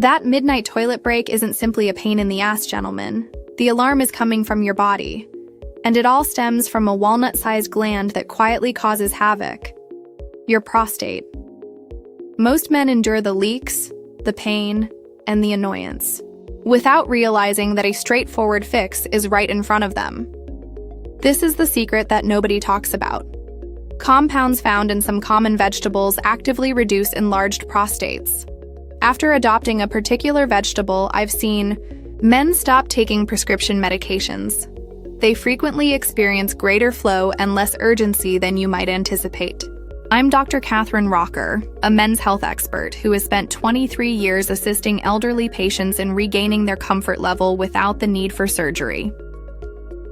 That midnight toilet break isn't simply a pain in the ass, gentlemen. The alarm is coming from your body, and it all stems from a walnut-sized gland that quietly causes havoc: your prostate. Most men endure the leaks, the pain, and the annoyance, without realizing that a straightforward fix is right in front of them. This is the secret that nobody talks about. Compounds found in some common vegetables actively reduce enlarged prostates. After adopting a particular vegetable, I've seen men stop taking prescription medications. They frequently experience greater flow and less urgency than you might anticipate. I'm Dr. Catherine Rocker, a men's health expert who has spent 23 years assisting elderly patients in regaining their comfort level without the need for surgery.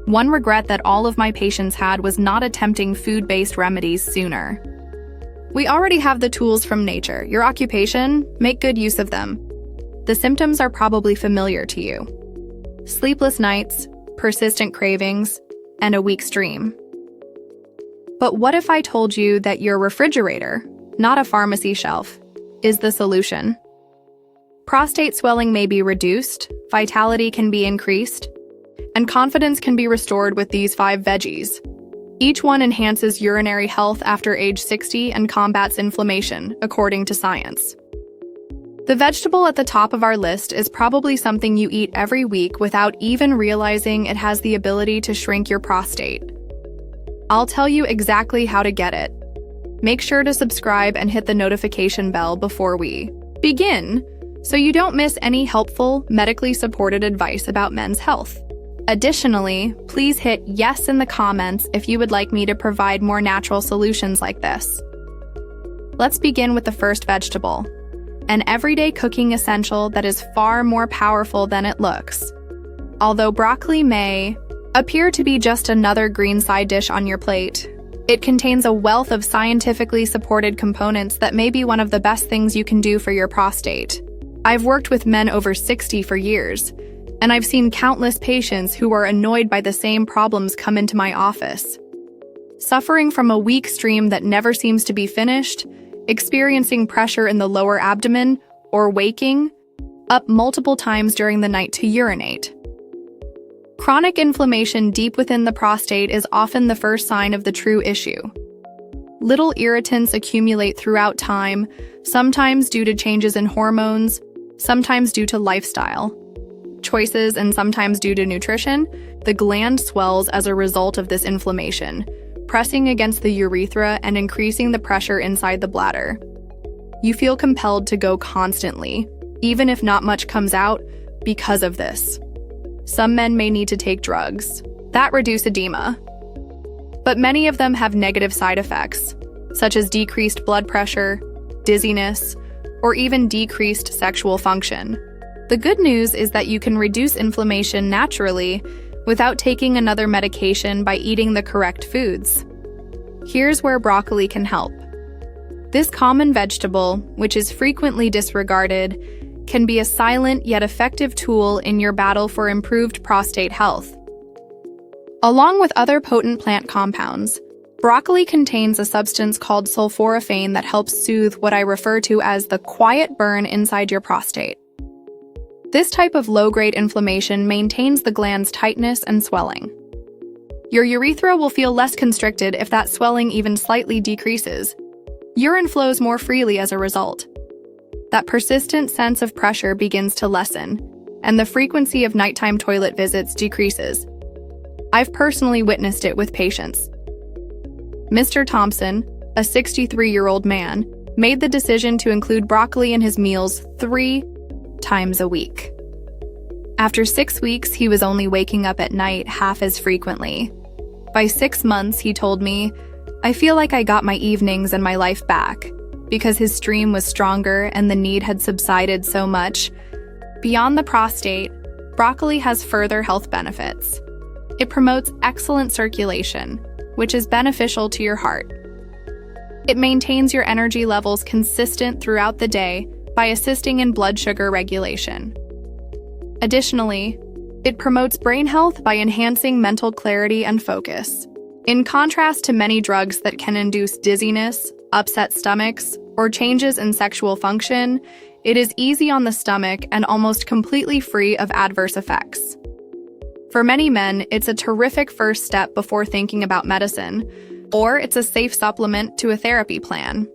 One regret that all of my patients had was not attempting food-based remedies sooner. We already have the tools from nature. Your occupation? Make good use of them. The symptoms are probably familiar to you: sleepless nights, persistent cravings, and a weak stream. But what if I told you that your refrigerator, not a pharmacy shelf, is the solution? Prostate swelling may be reduced, vitality can be increased, and confidence can be restored with these 5 veggies. Each one enhances urinary health after age 60 and combats inflammation, according to science. The vegetable at the top of our list is probably something you eat every week without even realizing it has the ability to shrink your prostate. I'll tell you exactly how to get it. Make sure to subscribe and hit the notification bell before we begin, so you don't miss any helpful, medically supported advice about men's health. Additionally, please hit yes in the comments if you would like me to provide more natural solutions like this. Let's begin with the first vegetable, an everyday cooking essential that is far more powerful than it looks. Although broccoli may appear to be just another green side dish on your plate, it contains a wealth of scientifically supported components that may be one of the best things you can do for your prostate. I've worked with men over 60 for years, and I've seen countless patients who are annoyed by the same problems come into my office. Suffering from a weak stream that never seems to be finished, experiencing pressure in the lower abdomen, or waking up multiple times during the night to urinate. Chronic inflammation deep within the prostate is often the first sign of the true issue. Little irritants accumulate throughout time, sometimes due to changes in hormones, sometimes due to lifestyle choices, and sometimes due to nutrition. The gland swells as a result of this inflammation, pressing against the urethra and increasing the pressure inside the bladder. You feel compelled to go constantly, even if not much comes out, because of this. Some men may need to take drugs that reduce edema, but many of them have negative side effects, such as decreased blood pressure, dizziness, or even decreased sexual function. The good news is that you can reduce inflammation naturally without taking another medication by eating the correct foods. Here's where broccoli can help. This common vegetable, which is frequently disregarded, can be a silent yet effective tool in your battle for improved prostate health. Along with other potent plant compounds, broccoli contains a substance called sulforaphane that helps soothe what I refer to as the quiet burn inside your prostate. This type of low-grade inflammation maintains the gland's tightness and swelling. Your urethra will feel less constricted if that swelling even slightly decreases. Urine flows more freely as a result. That persistent sense of pressure begins to lessen, and the frequency of nighttime toilet visits decreases. I've personally witnessed it with patients. Mr. Thompson, a 63-year-old man, made the decision to include broccoli in his meals 3 times a week. After 6 weeks, he was only waking up at night half as frequently. By 6 months, he told me, "I feel like I got my evenings and my life back," because his stream was stronger and the need had subsided so much. Beyond the prostate, broccoli has further health benefits. It promotes excellent circulation, which is beneficial to your heart. It maintains your energy levels consistent throughout the day by assisting in blood sugar regulation. Additionally, it promotes brain health by enhancing mental clarity and focus. In contrast to many drugs that can induce dizziness, upset stomachs, or changes in sexual function, It is easy on the stomach and almost completely free of adverse effects. For many men, it's a terrific first step before thinking about medicine, or it's a safe supplement to a therapy plan.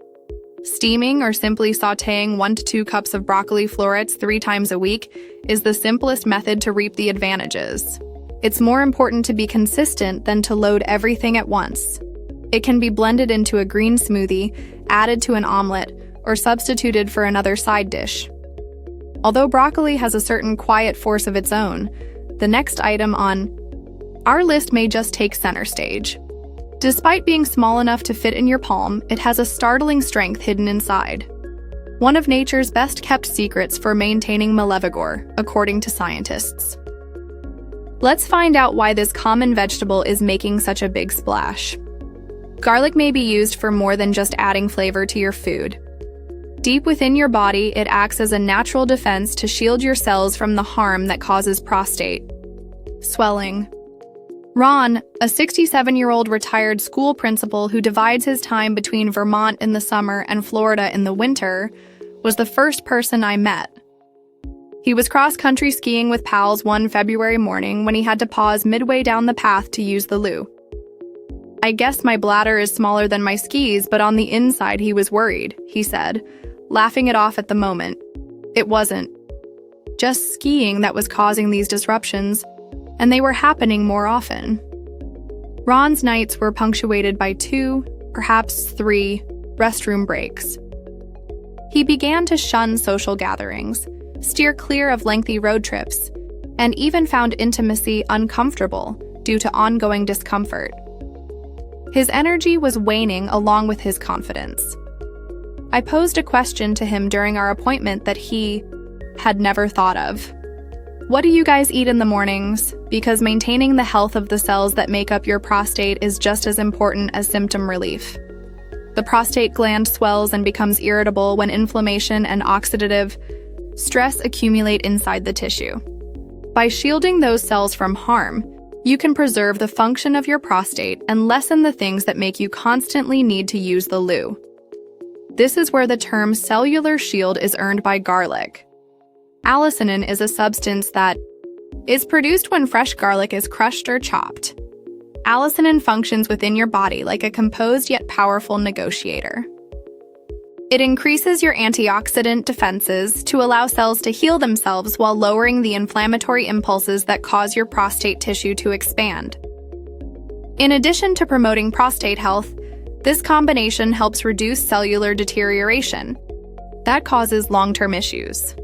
Steaming or simply sautéing 1 to 2 cups of broccoli florets 3 times a week is the simplest method to reap the advantages. It's more important to be consistent than to load everything at once. It can be blended into a green smoothie, added to an omelet, or substituted for another side dish. Although broccoli has a certain quiet force of its own, the next item on our list may just take center stage. Despite being small enough to fit in your palm, it has a startling strength hidden inside. One of nature's best-kept secrets for maintaining malevigor, according to scientists. Let's find out why this common vegetable is making such a big splash. Garlic may be used for more than just adding flavor to your food. Deep within your body, it acts as a natural defense to shield your cells from the harm that causes prostate swelling. Ron, a 67-year-old retired school principal who divides his time between Vermont in the summer and Florida in the winter, was the first person I met. He was cross-country skiing with pals one February morning when he had to pause midway down the path to use the loo. "I guess my bladder is smaller than my skis, but on the inside he was worried," he said, laughing it off at the moment. It wasn't just skiing that was causing these disruptions, and they were happening more often. Ron's nights were punctuated by 2, perhaps 3, restroom breaks. He began to shun social gatherings, steer clear of lengthy road trips, and even found intimacy uncomfortable due to ongoing discomfort. His energy was waning along with his confidence. I posed a question to him during our appointment that he had never thought of. "What do you guys eat in the mornings?" Because maintaining the health of the cells that make up your prostate is just as important as symptom relief. The prostate gland swells and becomes irritable when inflammation and oxidative stress accumulate inside the tissue. By shielding those cells from harm, you can preserve the function of your prostate and lessen the things that make you constantly need to use the loo. This is where the term cellular shield is earned by garlic. Allicinin is a substance that is produced when fresh garlic is crushed or chopped. Allicinin functions within your body like a composed yet powerful negotiator. It increases your antioxidant defenses to allow cells to heal themselves while lowering the inflammatory impulses that cause your prostate tissue to expand. In addition to promoting prostate health, this combination helps reduce cellular deterioration that causes long-term issues.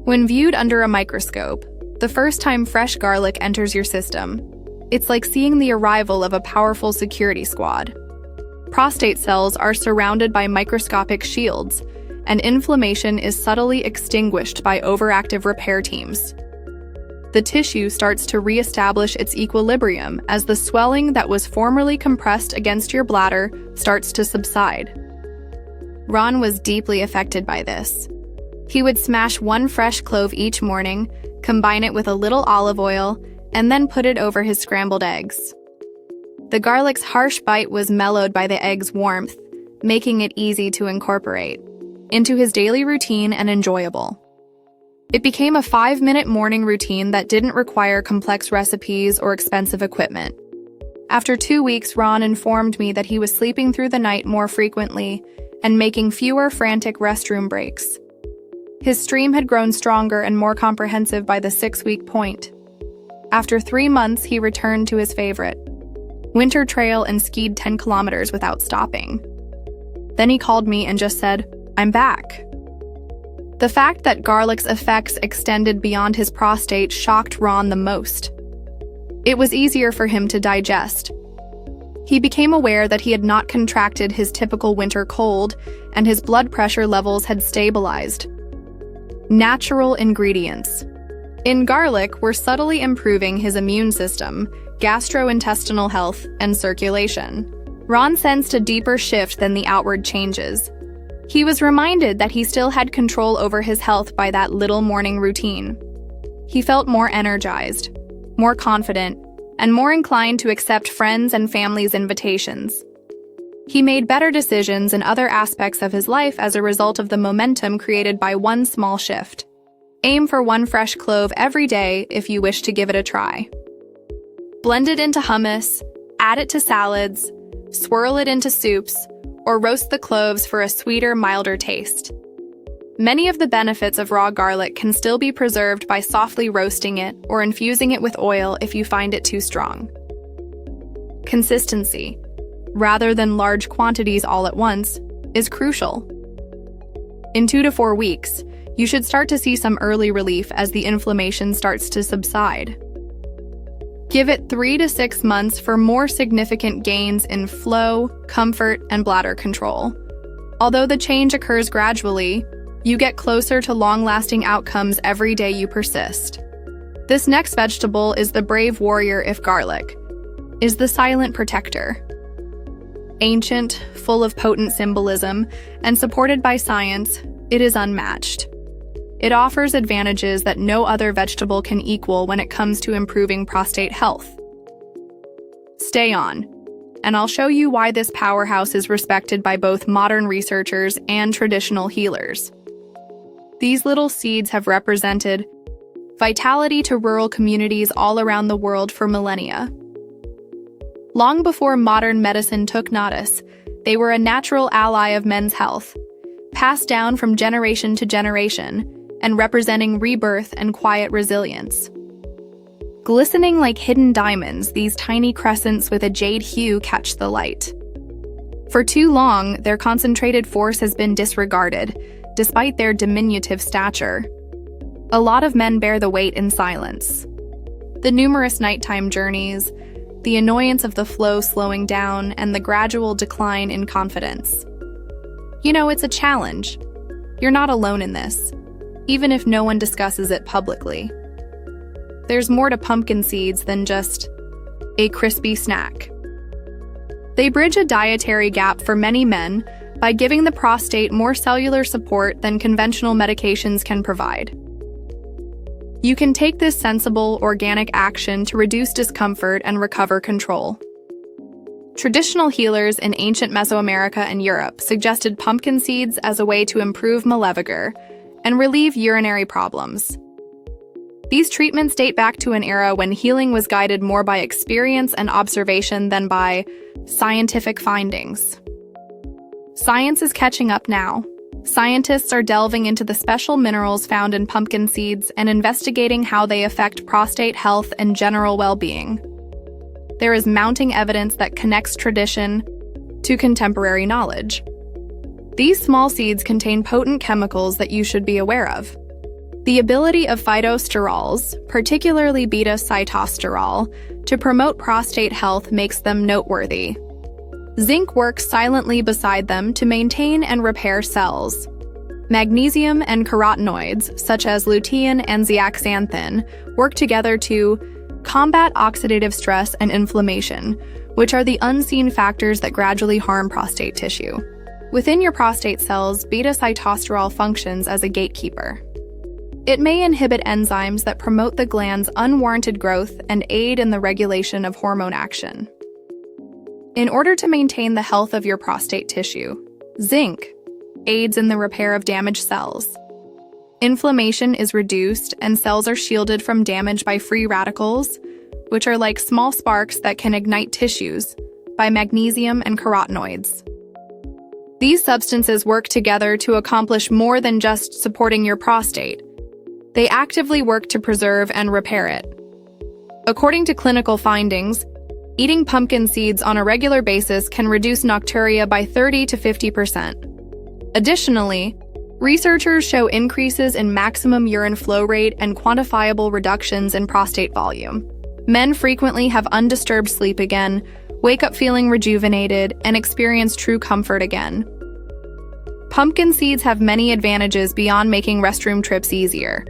When viewed under a microscope, the first time fresh garlic enters your system, it's like seeing the arrival of a powerful security squad. Prostate cells are surrounded by microscopic shields, and inflammation is subtly extinguished by overactive repair teams. The tissue starts to reestablish its equilibrium as the swelling that was formerly compressed against your bladder starts to subside. Ron was deeply affected by this. He would smash 1 fresh clove each morning, combine it with a little olive oil, and then put it over his scrambled eggs. The garlic's harsh bite was mellowed by the egg's warmth, making it easy to incorporate into his daily routine and enjoyable. It became a 5-minute morning routine that didn't require complex recipes or expensive equipment. After 2 weeks, Ron informed me that he was sleeping through the night more frequently and making fewer frantic restroom breaks. His stream had grown stronger and more comprehensive by the 6-week point. After 3 months, he returned to his favorite winter trail and skied 10 kilometers without stopping. Then he called me and just said, "I'm back." The fact that garlic's effects extended beyond his prostate shocked Ron the most. It was easier for him to digest. He became aware that he had not contracted his typical winter cold, and his blood pressure levels had stabilized. Natural ingredients in garlic were subtly improving his immune system, gastrointestinal health, and circulation. Ron sensed a deeper shift than the outward changes. He was reminded that he still had control over his health by that little morning routine. He felt more energized, more confident, and more inclined to accept friends' and family's invitations. He made better decisions in other aspects of his life as a result of the momentum created by one small shift. Aim for one fresh clove every day if you wish to give it a try. Blend it into hummus, add it to salads, swirl it into soups, or roast the cloves for a sweeter, milder taste. Many of the benefits of raw garlic can still be preserved by softly roasting it or infusing it with oil if you find it too strong. Consistency, rather than large quantities all at once, is crucial. In 2 to 4 weeks, you should start to see some early relief as the inflammation starts to subside. Give it 3 to 6 months for more significant gains in flow, comfort, and bladder control. Although the change occurs gradually, you get closer to long-lasting outcomes every day you persist. This next vegetable is the brave warrior if garlic is the silent protector. Ancient, full of potent symbolism, and supported by science, it is unmatched. It offers advantages that no other vegetable can equal when it comes to improving prostate health. Stay on, and I'll show you why this powerhouse is respected by both modern researchers and traditional healers. These little seeds have represented vitality to rural communities all around the world for millennia. Long before modern medicine took notice, they were a natural ally of men's health, passed down from generation to generation, and representing rebirth and quiet resilience. Glistening like hidden diamonds, these tiny crescents with a jade hue catch the light. For too long, their concentrated force has been disregarded, despite their diminutive stature. A lot of men bear the weight in silence. The numerous nighttime journeys, the annoyance of the flow slowing down, and the gradual decline in confidence. You know, it's a challenge. You're not alone in this, even if no one discusses it publicly. There's more to pumpkin seeds than just a crispy snack. They bridge a dietary gap for many men by giving the prostate more cellular support than conventional medications can provide. You can take this sensible, organic action to reduce discomfort and recover control. Traditional healers in ancient Mesoamerica and Europe suggested pumpkin seeds as a way to improve malevigor and relieve urinary problems. These treatments date back to an era when healing was guided more by experience and observation than by scientific findings. Science is catching up now. Scientists are delving into the special minerals found in pumpkin seeds and investigating how they affect prostate health and general well-being. There is mounting evidence that connects tradition to contemporary knowledge. These small seeds contain potent chemicals that you should be aware of. The ability of phytosterols, particularly beta-sitosterol, to promote prostate health makes them noteworthy. Zinc works silently beside them to maintain and repair cells. Magnesium and carotenoids, such as lutein and zeaxanthin, work together to combat oxidative stress and inflammation, which are the unseen factors that gradually harm prostate tissue. Within your prostate cells, beta-sitosterol functions as a gatekeeper. It may inhibit enzymes that promote the gland's unwarranted growth and aid in the regulation of hormone action. In order to maintain the health of your prostate tissue, zinc aids in the repair of damaged cells. Inflammation is reduced and cells are shielded from damage by free radicals, which are like small sparks that can ignite tissues, by magnesium and carotenoids. These substances work together to accomplish more than just supporting your prostate. They actively work to preserve and repair it. According to clinical findings, eating pumpkin seeds on a regular basis can reduce nocturia by 30 to 50%. Additionally, researchers show increases in maximum urine flow rate and quantifiable reductions in prostate volume. Men frequently have undisturbed sleep again, wake up feeling rejuvenated, and experience true comfort again. Pumpkin seeds have many advantages beyond making restroom trips easier.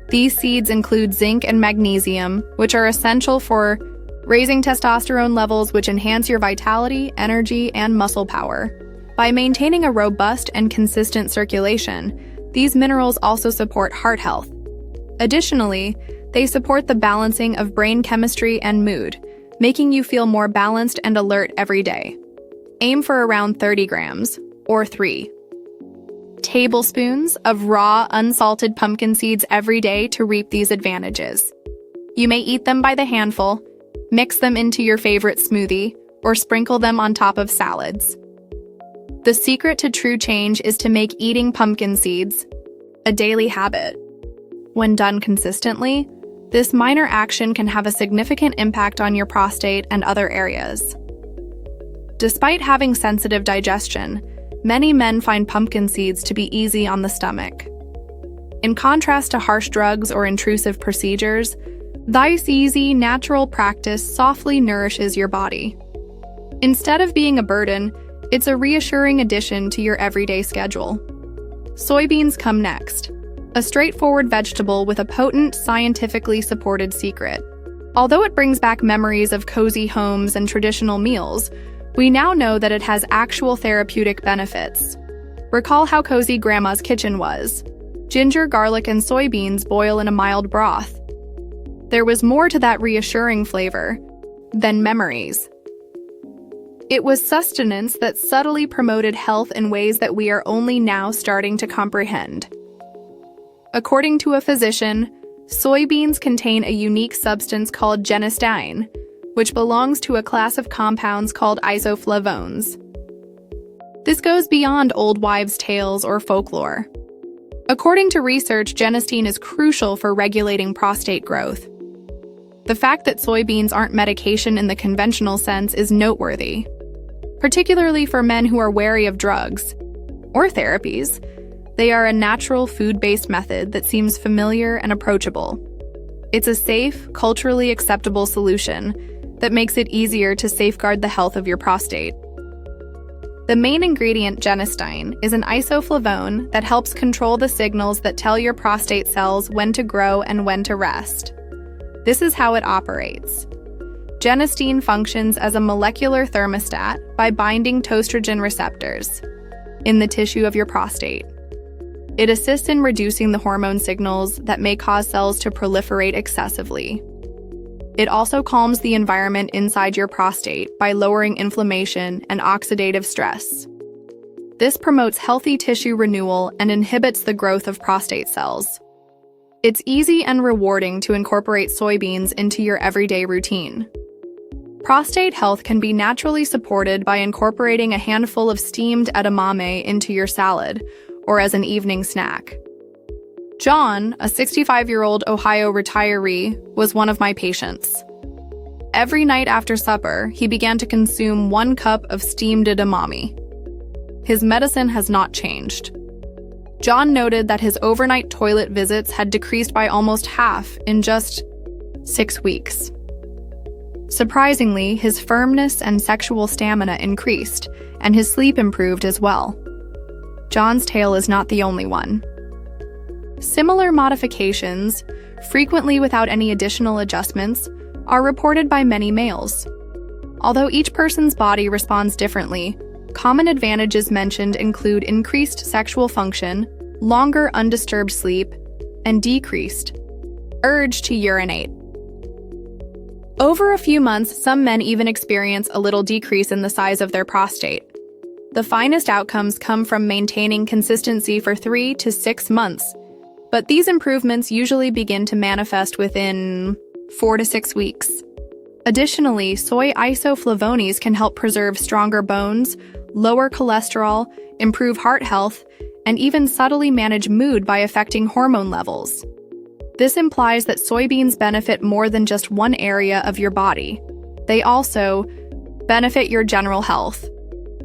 These seeds include zinc and magnesium, which are essential for raising testosterone levels, which enhance your vitality, energy, and muscle power. By maintaining a robust and consistent circulation, these minerals also support heart health. Additionally, they support the balancing of brain chemistry and mood, making you feel more balanced and alert every day. Aim for around 30 grams, or 3 tablespoons of raw, unsalted pumpkin seeds every day to reap these advantages. You may eat them by the handful, mix them into your favorite smoothie, or sprinkle them on top of salads. The secret to true change is to make eating pumpkin seeds a daily habit. When done consistently, this minor action can have a significant impact on your prostate and other areas. Despite having sensitive digestion, many men find pumpkin seeds to be easy on the stomach. In contrast to harsh drugs or intrusive procedures, this easy, natural practice softly nourishes your body. Instead of being a burden, it's a reassuring addition to your everyday schedule. Soybeans come next, a straightforward vegetable with a potent, scientifically supported secret. Although it brings back memories of cozy homes and traditional meals, we now know that it has actual therapeutic benefits. Recall how cozy Grandma's kitchen was. Ginger, garlic, and soybeans boil in a mild broth. There was more to that reassuring flavor than memories. It was sustenance that subtly promoted health in ways that we are only now starting to comprehend. According to a physician, soybeans contain a unique substance called genistein, which belongs to a class of compounds called isoflavones. This goes beyond old wives' tales or folklore. According to research, genistein is crucial for regulating prostate growth. The fact that soybeans aren't medication in the conventional sense is noteworthy, particularly for men who are wary of drugs or therapies. They are a natural food-based method that seems familiar and approachable. It's a safe, culturally acceptable solution that makes it easier to safeguard the health of your prostate. The main ingredient, genistein, is an isoflavone that helps control the signals that tell your prostate cells when to grow and when to rest. This is how it operates. Genistein functions as a molecular thermostat by binding to estrogen receptors in the tissue of your prostate. It assists in reducing the hormone signals that may cause cells to proliferate excessively. It also calms the environment inside your prostate by lowering inflammation and oxidative stress. This promotes healthy tissue renewal and inhibits the growth of prostate cells. It's easy and rewarding to incorporate soybeans into your everyday routine. Prostate health can be naturally supported by incorporating a handful of steamed edamame into your salad or as an evening snack. John, a 65-year-old Ohio retiree, was one of my patients. Every night after supper, he began to consume 1 cup of steamed edamame. His medicine has not changed. John noted that his overnight toilet visits had decreased by almost half in just 6 weeks. Surprisingly, his firmness and sexual stamina increased, and his sleep improved as well. John's tale is not the only one. Similar modifications, frequently without any additional adjustments, are reported by many males. Although each person's body responds differently, common advantages mentioned include increased sexual function, longer undisturbed sleep, and decreased urge to urinate. Over a few months, some men even experience a little decrease in the size of their prostate. The finest outcomes come from maintaining consistency for 3 to 6 months, but these improvements usually begin to manifest within 4 to 6 weeks. Additionally, soy isoflavones can help preserve stronger bones, lower cholesterol, improve heart health, and even subtly manage mood by affecting hormone levels. This implies that soybeans benefit more than just one area of your body. They also benefit your general health.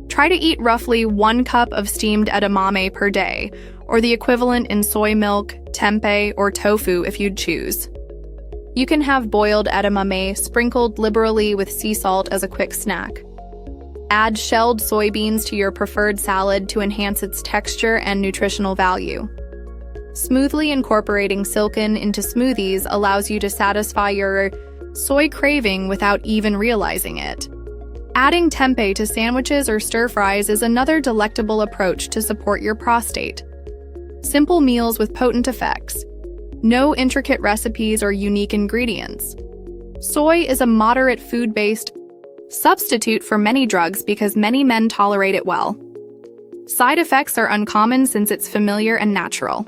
Try to eat roughly 1 cup of steamed edamame per day, or the equivalent in soy milk, tempeh, or tofu if you'd choose. You can have boiled edamame sprinkled liberally with sea salt as a quick snack. Add shelled soybeans to your preferred salad to enhance its texture and nutritional value. Smoothly incorporating silken into smoothies allows you to satisfy your soy craving without even realizing it. Adding tempeh to sandwiches or stir-fries is another delectable approach to support your prostate. Simple meals with potent effects. No intricate recipes or unique ingredients. Soy is a moderate food-based substitute for many drugs because many men tolerate it well. Side effects are uncommon since it's familiar and natural.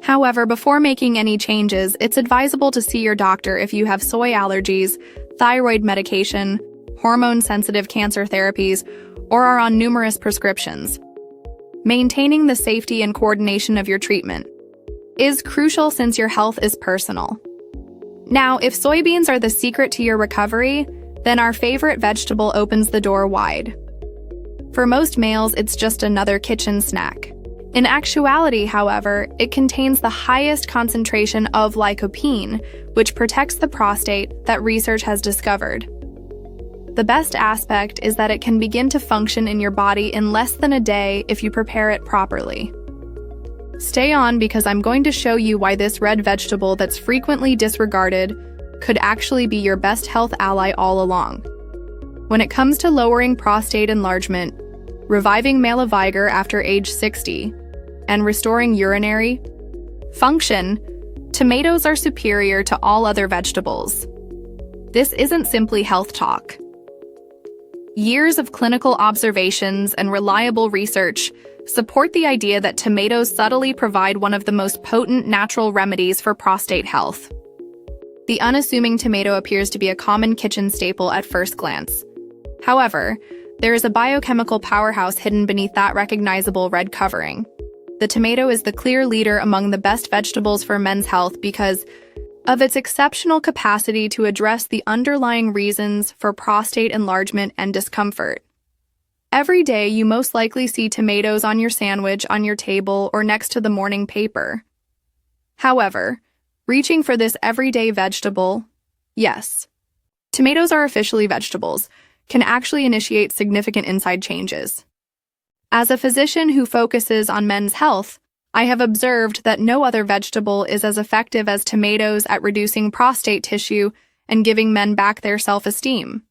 However, before making any changes, it's advisable to see your doctor if you have soy allergies, thyroid medication, hormone-sensitive cancer therapies, or are on numerous prescriptions. Maintaining the safety and coordination of your treatment is crucial since your health is personal. Now, if soybeans are the secret to your recovery, then our favorite vegetable opens the door wide. For most males, it's just another kitchen snack. In actuality, however, it contains the highest concentration of lycopene, which protects the prostate that research has discovered. The best aspect is that it can begin to function in your body in less than a day if you prepare it properly. Stay on because I'm going to show you why this red vegetable that's frequently disregarded could actually be your best health ally all along. When it comes to lowering prostate enlargement, reviving male vigor after age 60, and restoring urinary function, tomatoes are superior to all other vegetables. This isn't simply health talk. Years of clinical observations and reliable research support the idea that tomatoes subtly provide one of the most potent natural remedies for prostate health. The unassuming tomato appears to be a common kitchen staple at first glance. However, there is a biochemical powerhouse hidden beneath that recognizable red covering. The tomato is the clear leader among the best vegetables for men's health because of its exceptional capacity to address the underlying reasons for prostate enlargement and discomfort. Every day, you most likely see tomatoes on your sandwich, on your table, or next to the morning paper. However, reaching for this everyday vegetable, yes, tomatoes are officially vegetables, can actually initiate significant inside changes. As a physician who focuses on men's health, I have observed that no other vegetable is as effective as tomatoes at reducing prostate tissue and giving men back their self-esteem.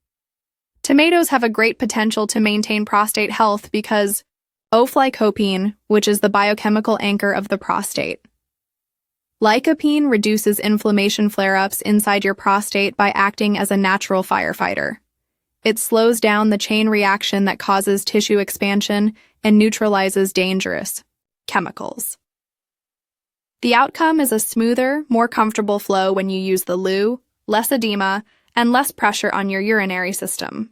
Tomatoes have a great potential to maintain prostate health because of lycopene, which is the biochemical anchor of the prostate. Lycopene reduces inflammation flare-ups inside your prostate by acting as a natural firefighter. It slows down the chain reaction that causes tissue expansion and neutralizes dangerous chemicals. The outcome is a smoother, more comfortable flow when you use the loo, less edema, and less pressure on your urinary system.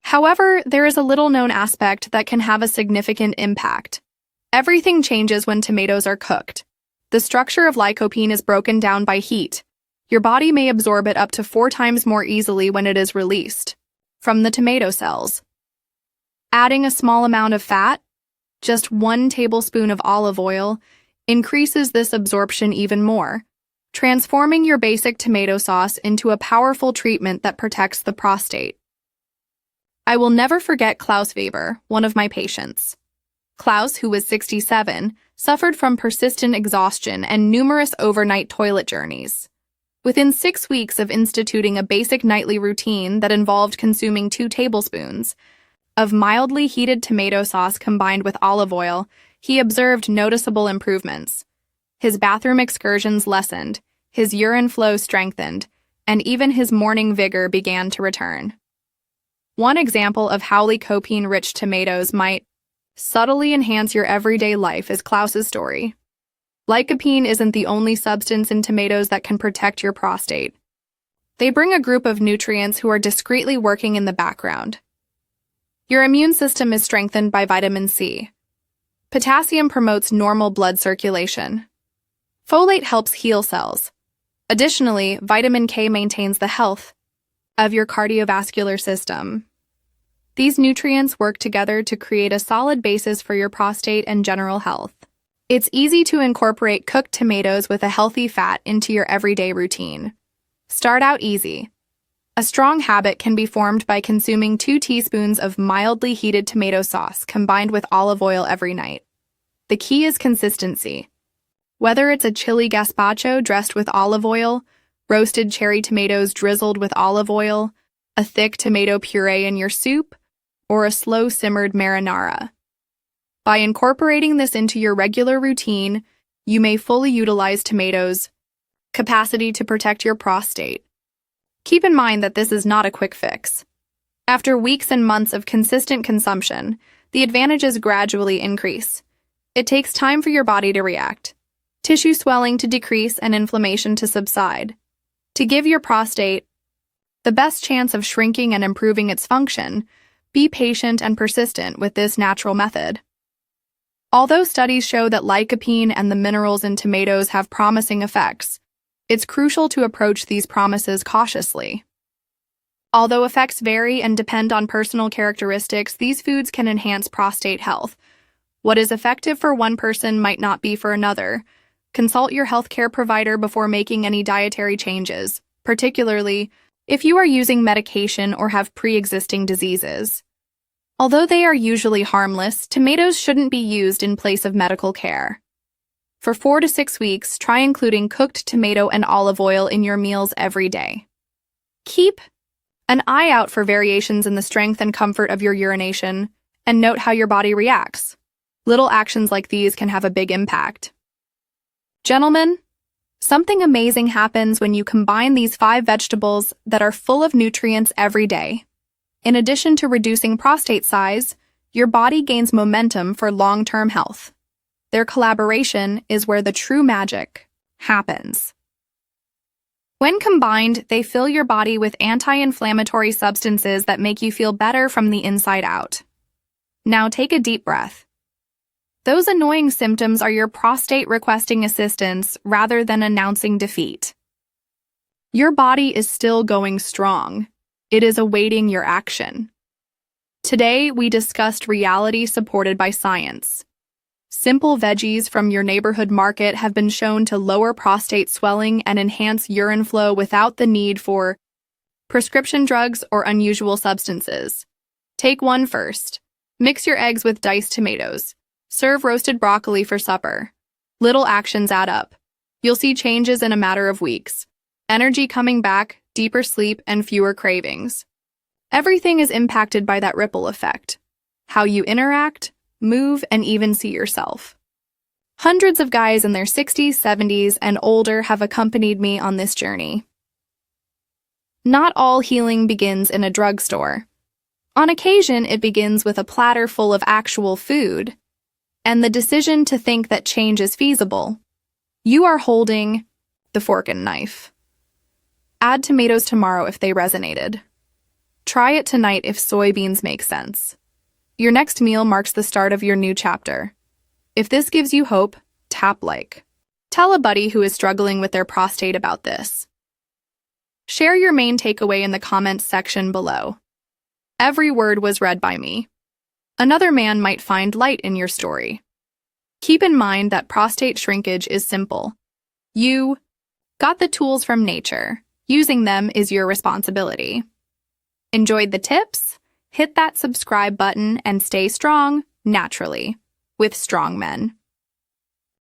However, there is a little-known aspect that can have a significant impact. Everything changes when tomatoes are cooked. The structure of lycopene is broken down by heat. Your body may absorb it up to 4 times more easily when it is released from the tomato cells. Adding a small amount of fat, just 1 tablespoon of olive oil, increases this absorption even more, transforming your basic tomato sauce into a powerful treatment that protects the prostate. I will never forget Klaus Weber, one of my patients. Klaus, who was 67, suffered from persistent exhaustion and numerous overnight toilet journeys. Within 6 weeks of instituting a basic nightly routine that involved consuming 2 tablespoons of mildly heated tomato sauce combined with olive oil, he observed noticeable improvements. His bathroom excursions lessened, his urine flow strengthened, and even his morning vigor began to return. One example of how lycopene-rich tomatoes might subtly enhance your everyday life is Klaus's story. Lycopene isn't the only substance in tomatoes that can protect your prostate. They bring a group of nutrients who are discreetly working in the background. Your immune system is strengthened by vitamin C. Potassium promotes normal blood circulation. Folate helps heal cells. Additionally, vitamin K maintains the health of your cardiovascular system. These nutrients work together to create a solid basis for your prostate and general health. It's easy to incorporate cooked tomatoes with a healthy fat into your everyday routine. Start out easy. A strong habit can be formed by consuming 2 teaspoons of mildly heated tomato sauce combined with olive oil every night. The key is consistency. Whether it's a chili gazpacho dressed with olive oil, roasted cherry tomatoes drizzled with olive oil, a thick tomato puree in your soup, or a slow-simmered marinara. By incorporating this into your regular routine, you may fully utilize tomatoes' capacity to protect your prostate. Keep in mind that this is not a quick fix. After weeks and months of consistent consumption, the advantages gradually increase. It takes time for your body to react, tissue swelling to decrease, and inflammation to subside. To give your prostate the best chance of shrinking and improving its function, be patient and persistent with this natural method. Although studies show that lycopene and the minerals in tomatoes have promising effects, it's crucial to approach these promises cautiously. Although effects vary and depend on personal characteristics, these foods can enhance prostate health. What is effective for one person might not be for another. Consult your healthcare provider before making any dietary changes, particularly if you are using medication or have pre-existing diseases. Although they are usually harmless, tomatoes shouldn't be used in place of medical care. For 4 to 6 weeks, try including cooked tomato and olive oil in your meals every day. Keep an eye out for variations in the strength and comfort of your urination, and note how your body reacts. Little actions like these can have a big impact. Gentlemen, something amazing happens when you combine these 5 vegetables that are full of nutrients every day. In addition to reducing prostate size, your body gains momentum for long-term health. Their collaboration is where the true magic happens. When combined, they fill your body with anti-inflammatory substances that make you feel better from the inside out. Now take a deep breath. Those annoying symptoms are your prostate requesting assistance rather than announcing defeat. Your body is still going strong. It is awaiting your action. Today, we discussed reality supported by science. Simple veggies from your neighborhood market have been shown to lower prostate swelling and enhance urine flow without the need for prescription drugs or unusual substances. Take one first. Mix your eggs with diced tomatoes. Serve roasted broccoli for supper. Little actions add up. You'll see changes in a matter of weeks. Energy coming back, deeper sleep, and fewer cravings. Everything is impacted by that ripple effect. How you interact, move, and even see yourself. Hundreds of guys in their 60s, 70s, and older have accompanied me on this journey. Not all healing begins in a drugstore. On occasion, it begins with a platter full of actual food, and the decision to think that change is feasible. You are holding the fork and knife. Add tomatoes tomorrow if they resonated. Try it tonight if soybeans make sense. Your next meal marks the start of your new chapter. If this gives you hope, tap like. Tell a buddy who is struggling with their prostate about this. Share your main takeaway in the comments section below. Every word was read by me. Another man might find light in your story. Keep in mind that prostate shrinkage is simple. You got the tools from nature. Using them is your responsibility. Enjoyed the tips? Hit that subscribe button and stay strong, naturally, with strong men.